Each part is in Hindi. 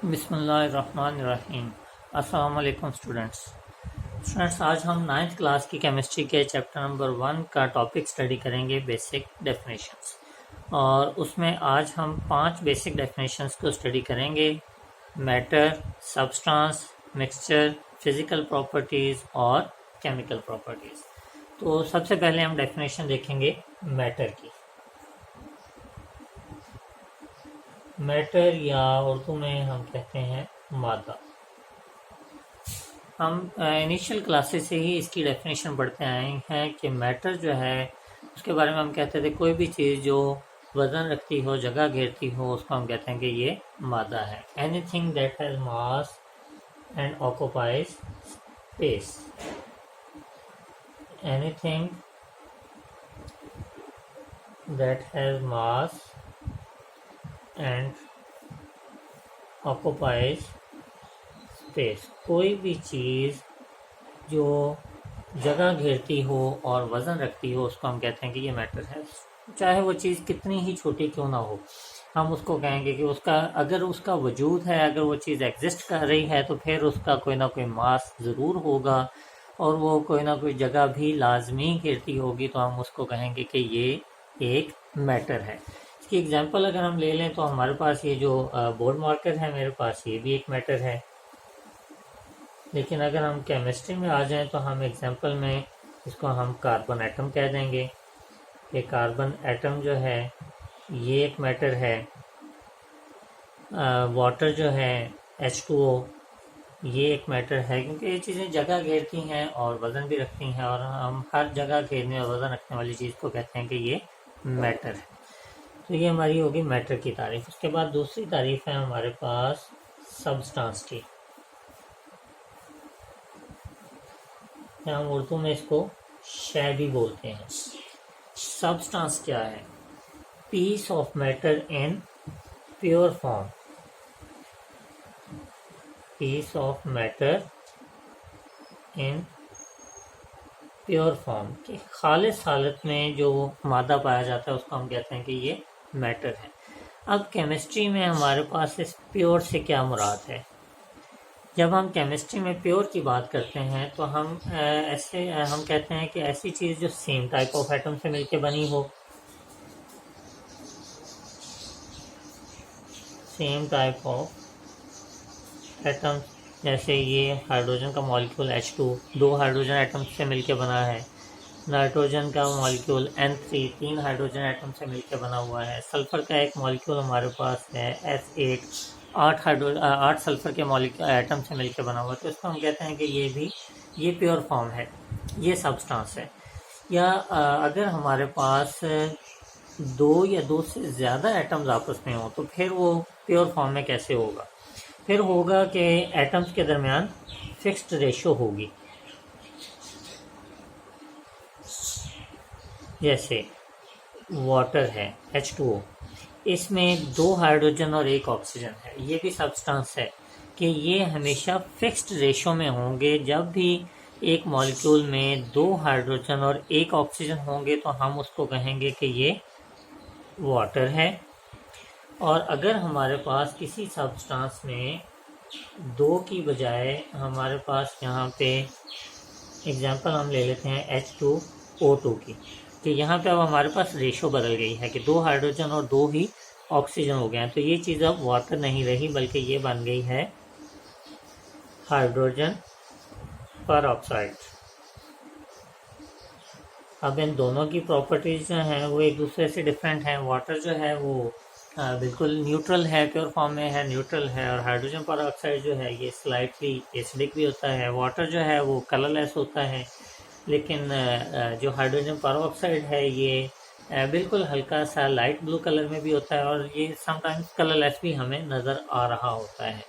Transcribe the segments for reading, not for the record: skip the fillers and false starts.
बिस्मिल्लाहिर्रहमानिर्रहीम। अस्सलाम वालेकुम स्टूडेंट्स, आज हम 9th क्लास की केमिस्ट्री के चैप्टर नंबर 1 का टॉपिक स्टडी करेंगे, बेसिक डेफिनेशंस। और उसमें आज हम 5 बेसिक डेफिनेशंस को स्टडी करेंगे: matter, substance, mixture, physical properties और केमिकल प्रॉपर्टीज़। तो सबसे पहले हम डेफिनेशन देखेंगे मैटर की। मैटर या उर्दू में हम कहते हैं मादा। हम इनिशियल क्लासेस से ही इसकी डेफिनेशन पढ़ते आए हैं कि मैटर जो है उसके बारे में हम कहते थे कोई भी चीज़ जो वजन रखती हो, जगह घेरती हो, उसको हम कहते हैं कि ये मादा है। Anything that has mass and occupies space. Anything that has mass and occupies space. कोई भी चीज़ जो जगह घेरती हो और वज़न रखती हो उसको हम कहते हैं कि ये मैटर है। चाहे वो चीज़ कितनी ही छोटी क्यों ना हो, हम उसको कहेंगे कि उसका अगर उसका वजूद है, अगर वो चीज़ एग्जिस्ट कर रही है तो फिर उसका कोई ना कोई मास ज़रूर होगा और वो कोई ना कोई जगह भी लाजमी घेरती होगी, तो हम उसको कहेंगे कि ये एक मैटर है। इसकी एग्जांपल अगर हम ले लें तो हमारे पास ये जो बोर्ड मार्कर है मेरे पास, ये भी एक मैटर है। लेकिन अगर हम केमिस्ट्री में आ जाएं तो हम एग्जांपल में इसको हम कार्बन एटम कह देंगे कि कार्बन एटम जो है ये एक मैटर है। वाटर जो है H2O ये एक मैटर है, क्योंकि ये चीज़ें जगह घेरती हैं और वज़न भी रखती हैं, और हम हर जगह घेरने और वज़न रखने वाली चीज़ को कहते हैं कि ये मैटर है। तो ये हमारी होगी मैटर की तारीफ। उसके बाद दूसरी तारीफ है हमारे पास सब्सटेंस की। हम उर्दू में इसको शै भी बोलते हैं। सब्सटेंस क्या है? Piece of matter in pure form. Piece of matter in pure form की खालिस हालत में जो मादा पाया जाता है उसको हम कहते हैं कि ये मैटर है। अब केमिस्ट्री में हमारे पास इस प्योर से क्या मुराद है? जब हम केमिस्ट्री में प्योर की बात करते हैं तो हम हम कहते हैं कि ऐसी चीज़ जो सेम टाइप ऑफ एटम से मिलके बनी हो। सेम टाइप ऑफ एटम, जैसे ये हाइड्रोजन का मॉलिक्यूल H2 दो हाइड्रोजन एटम से मिलके बना है। नाइट्रोजन का मॉलिक्यूल N3 तीन हाइड्रोजन एटम से मिलकर बना हुआ है। सल्फर का एक मॉलिक्यूल हमारे पास है S8 आठ सल्फर के मॉलिक्यूल एटम से मिलकर बना हुआ है। तो इसको हम कहते हैं कि ये प्योर फॉर्म है, ये सब्सटेंस है। या अगर हमारे पास दो या दो से ज़्यादा एटम्स आपस में हो तो फिर वो प्योर फॉर्म में कैसे होगा? फिर होगा कि एटम्स के दरमियान फिक्स्ड रेशो होगी। जैसे वाटर है H2O, इसमें दो हाइड्रोजन और एक ऑक्सीजन है। ये भी सब्सटेंस है कि ये हमेशा फिक्स्ड रेशो में होंगे। जब भी एक मॉलिक्यूल में दो हाइड्रोजन और एक ऑक्सीजन होंगे तो हम उसको कहेंगे कि ये वाटर है। और अगर हमारे पास किसी सब्सटेंस में दो की बजाय हमारे पास यहाँ पे एग्जांपल हम ले लेते हैं H2O2 की, कि यहाँ पे अब हमारे पास रेशो बदल गई है कि दो हाइड्रोजन और दो ही ऑक्सीजन हो गए हैं, तो ये चीज़ अब वाटर नहीं रही बल्कि ये बन गई है हाइड्रोजन पर ऑक्साइड। अब इन दोनों की प्रॉपर्टीज जो हैं वो एक दूसरे से डिफरेंट हैं। वाटर जो है वो बिल्कुल न्यूट्रल है, प्योर फॉर्म में है, न्यूट्रल है। और हाइड्रोजन पर ऑक्साइड जो है ये स्लाइटली एसिडिक भी होता है। वाटर जो है वो कलरलेस होता है, लेकिन जो हाइड्रोजन परऑक्साइड है ये बिल्कुल हल्का सा लाइट ब्लू कलर में भी होता है, और ये समटाइम्स कलरलेस भी हमें नज़र आ रहा होता है।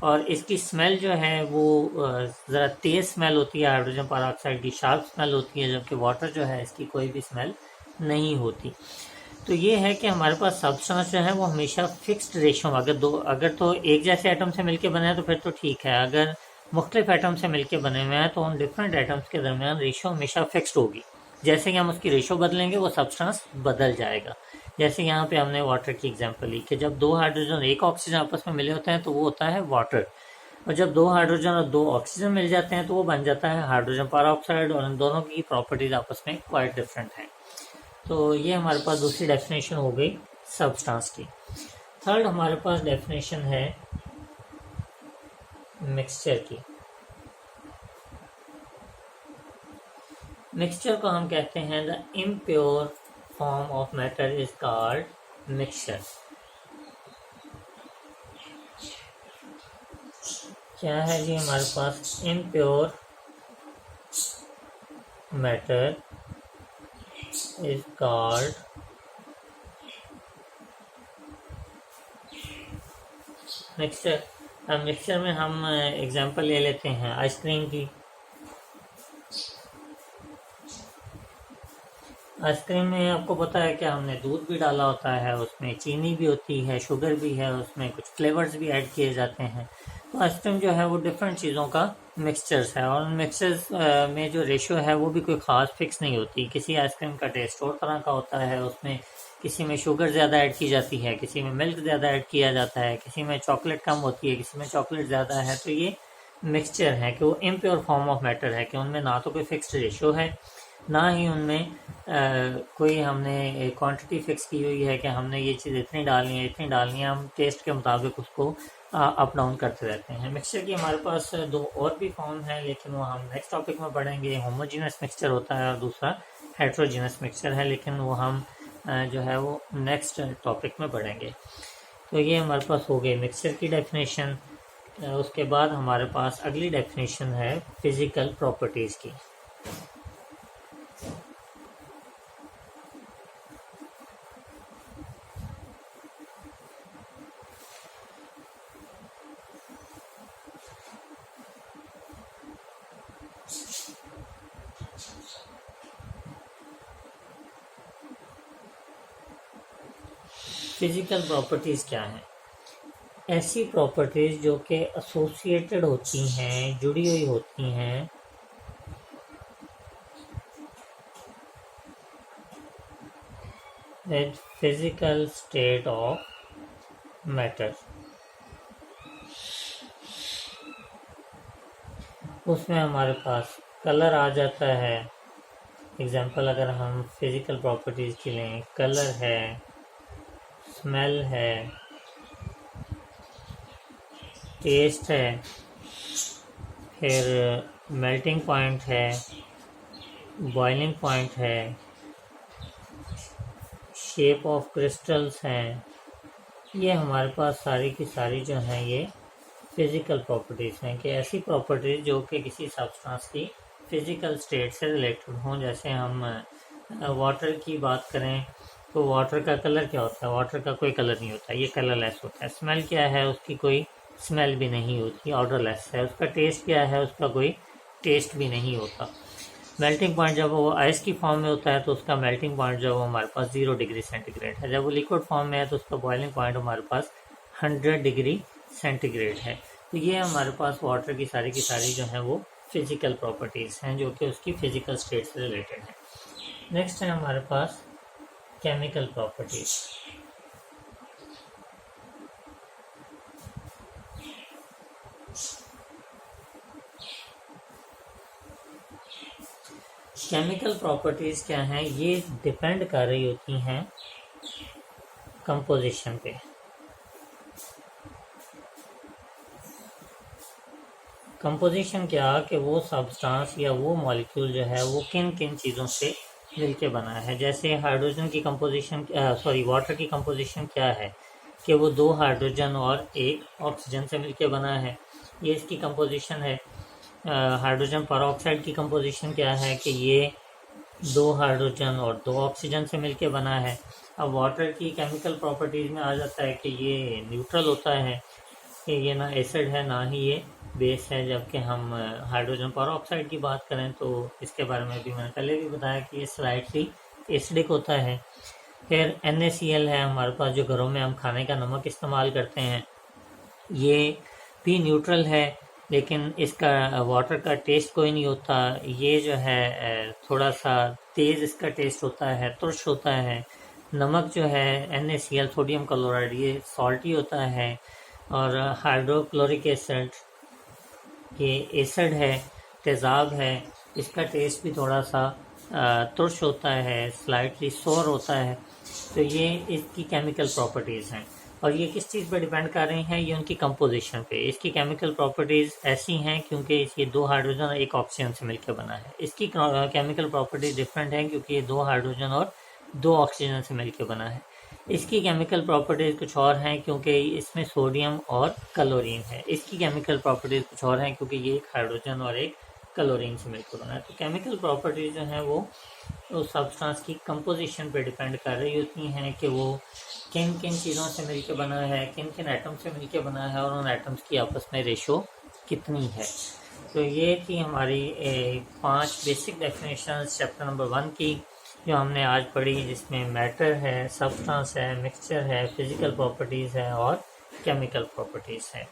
और इसकी स्मेल जो है वो ज़रा तेज़ स्मेल होती है, हाइड्रोजन परऑक्साइड की शार्प स्मेल होती है, जबकि वाटर जो है इसकी कोई भी स्मेल नहीं होती। तो ये है कि हमारे पास सब्सटेंस जो है वो हमेशा फिक्स्ड रेशो में, अगर तो एक जैसे एटम से मिलके बने हैं तो फिर तो ठीक है। अगर मुख्तलिफ एटम से मिलके बने हुए हैं तो उन डिफरेंट एटम्स के दरमियान रेशो हमेशा फिक्स्ड होगी। जैसे कि हम उसकी रेशो बदलेंगे वो सब्सटेंस बदल जाएगा। जैसे यहाँ पे हमने वाटर की एग्जांपल ली कि जब दो हाइड्रोजन एक ऑक्सीजन आपस में मिले होते हैं तो वो होता है वाटर, और जब दो हाइड्रोजन और दो ऑक्सीजन मिल जाते हैं तो वो बन जाता है हाइड्रोजन पेरोक्साइड, और इन दोनों की प्रॉपर्टीज आपस में क्वाइट डिफरेंट हैं। तो ये हमारे पास दूसरी डेफिनेशन हो गई सब्सटेंस की। थर्ड हमारे पास डेफिनेशन है मिक्सचर की। मिक्सचर को हम कहते हैं the impure form of matter is called mixture. क्या है जी हमारे पास impure matter is called mixture. अब मिक्सचर में हम एग्जांपल ले लेते हैं आइसक्रीम की। आइसक्रीम में आपको पता है कि हमने दूध भी डाला होता है, उसमें चीनी भी होती है, शुगर भी है, उसमें कुछ फ्लेवर्स भी ऐड किए जाते हैं। तो आइसक्रीम जो है वो डिफरेंट चीज़ों का मिक्सचर्स है, और मिक्सचर्स में जो रेशियो है वो भी कोई ख़ास फिक्स नहीं होती। किसी आइसक्रीम का टेस्ट और तरह का होता है, उसमें किसी में शुगर ज़्यादा ऐड की जाती है, किसी में मिल्क ज़्यादा ऐड किया जाता है, किसी में चॉकलेट कम होती है, किसी में चॉकलेट ज़्यादा है। तो ये मिक्सचर है कि वो इम्प्योर फॉर्म ऑफ मैटर है कि उनमें ना तो कोई फिक्स्ड रेशियो है, ना ही उनमें कोई हमने क्वांटिटी फिक्स की हुई है कि हमने ये चीज़ इतनी डालनी है इतनी डालनी है। हम टेस्ट के मुताबिक उसको अप डाउन करते रहते हैं। मिक्सचर की हमारे पास दो और भी फॉर्म है, लेकिन वो हम नेक्स्ट टॉपिक में पढ़ेंगे। होमोजीनस मिक्सचर होता है और दूसरा हेट्रोजीनस मिक्सचर है, लेकिन वो हम जो है वो नेक्स्ट टॉपिक में पढ़ेंगे। तो ये हमारे पास हो गई मिक्सचर की डेफिनेशन। उसके बाद हमारे पास अगली डेफिनेशन है फिजिकल प्रॉपर्टीज़ की। फिजिकल प्रॉपर्टीज़ क्या हैं? ऐसी प्रॉपर्टीज़ जो कि एसोसिएटेड होती हैं, जुड़ी हुई होती हैं with physical state of matter. उसमें हमारे पास कलर आ जाता है। एग्जाम्पल अगर हम फिजिकल प्रॉपर्टीज़ की लें, कलर है, स्मेल है, टेस्ट है, फिर मेल्टिंग पॉइंट है, बॉइलिंग पॉइंट है, शेप ऑफ क्रिस्टल्स हैं। ये हमारे पास सारी की सारी जो हैं ये फिज़िकल प्रॉपर्टीज़ हैं कि ऐसी प्रॉपर्टीज़ जो कि किसी सब्सटेंस की फिज़िकल स्टेट से रिलेटेड हों। जैसे हम वाटर की बात करें तो वाटर का कलर क्या होता है? वाटर का कोई कलर नहीं होता, ये कलरलेस होता है। स्मेल क्या है? उसकी कोई स्मेल भी नहीं होती, ऑर्डरलेस है। उसका टेस्ट क्या है? उसका कोई टेस्ट भी नहीं होता। मेल्टिंग पॉइंट जब वो आइस की फॉर्म में होता है तो उसका मेल्टिंग पॉइंट जो हमारे पास 0 डिग्री सेंटीग्रेड है। जब वो लिक्विड फॉर्म में है तो उसका बॉइलिंग पॉइंट हमारे पास 100 डिग्री सेंटीग्रेड है। तो ये हमारे पास वाटर की सारी जो है वो फिजिकल प्रॉपर्टीज़ हैं जो कि उसकी फिजिकल स्टेट से रिलेटेड है। नेक्स्ट है हमारे पास केमिकल प्रॉपर्टीज। केमिकल प्रॉपर्टीज क्या हैं? ये डिपेंड कर रही होती हैं कंपोजिशन पे। कंपोजिशन क्या कि वो सब्सटेंस या वो मॉलिक्यूल जो है वो किन किन चीज़ों से मिलके बना है। जैसे हाइड्रोजन की कंपोजिशन वाटर की कंपोजिशन क्या है कि वो 2 हाइड्रोजन और 1 ऑक्सीजन से मिलके बना है, ये इसकी कंपोजिशन है। हाइड्रोजन पेरोक्साइड की कंपोजिशन क्या है कि ये 2 हाइड्रोजन और 2 ऑक्सीजन से मिलके बना है। अब वाटर की केमिकल प्रॉपर्टीज़ में आ जाता है कि ये न्यूट्रल होता है, कि ये ना एसिड है ना ही ये बेस है। जबकि हम हाइड्रोजन पेरोक्साइड की बात करें तो इसके बारे में भी मैंने पहले भी बताया कि ये स्लाइटली एसिडिक होता है। फिर NaCl है हमारे पास, जो घरों में हम खाने का नमक इस्तेमाल करते हैं, ये भी न्यूट्रल है, लेकिन इसका वाटर का टेस्ट कोई नहीं होता। ये जो है थोड़ा सा तेज़ इसका टेस्ट होता है, तुर्श होता है। नमक जो है NaCl सोडियम क्लोराइड ये सॉल्टी होता है, और हाइड्रोक्लोरिक एसिड ये एसिड है, तेज़ाब है। इसका टेस्ट भी थोड़ा सा तुर्श होता है, स्लाइटली सोर होता है। तो ये इसकी केमिकल प्रॉपर्टीज़ हैं, और ये किस चीज़ पर डिपेंड कर रही हैं, ये उनकी कंपोजिशन पे। इसकी केमिकल प्रॉपर्टीज़ ऐसी हैं क्योंकि ये 2 हाइड्रोजन और 1 ऑक्सीजन से मिलकर बना है। इसकी केमिकल प्रॉपर्टीज डिफरेंट है क्योंकि ये 2 हाइड्रोजन और 2 ऑक्सीजन से मिलकर बना है। इसकी केमिकल प्रॉपर्टीज कुछ और हैं क्योंकि इसमें सोडियम और क्लोरीन है। इसकी केमिकल प्रॉपर्टीज कुछ और हैं क्योंकि ये एक हाइड्रोजन और एक क्लोरीन से मिलकर बना है। तो केमिकल प्रॉपर्टीज जो हैं वो उस सब्सटेंस की कंपोजिशन पे डिपेंड कर रही होती हैं कि वो किन किन चीज़ों से मिलकर बना है, किन किन एटम से मिलकर बना है, और उन एटम्स की आपस में रेशो कितनी है। तो ये थी हमारी 5 बेसिक डेफिनेशंस चैप्टर नंबर 1 की, जो हमने आज पढ़ी, जिसमें मैटर है, सब्सटेंस है, मिक्सचर है, फिजिकल प्रॉपर्टीज़ है और केमिकल प्रॉपर्टीज़ है।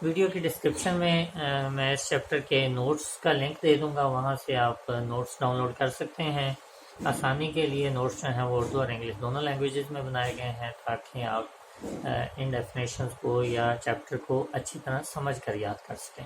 वीडियो की डिस्क्रिप्शन में मैं इस चैप्टर के नोट्स का लिंक दे दूंगा, वहाँ से आप नोट्स डाउनलोड कर सकते हैं। आसानी के लिए नोट्स जो हैं वो उर्दू और इंग्लिश दोनों लैंग्वेजेस में बनाए गए हैं, ताकि आप इन डेफिनेशंस को या चैप्टर को अच्छी तरह समझ कर याद कर सकें।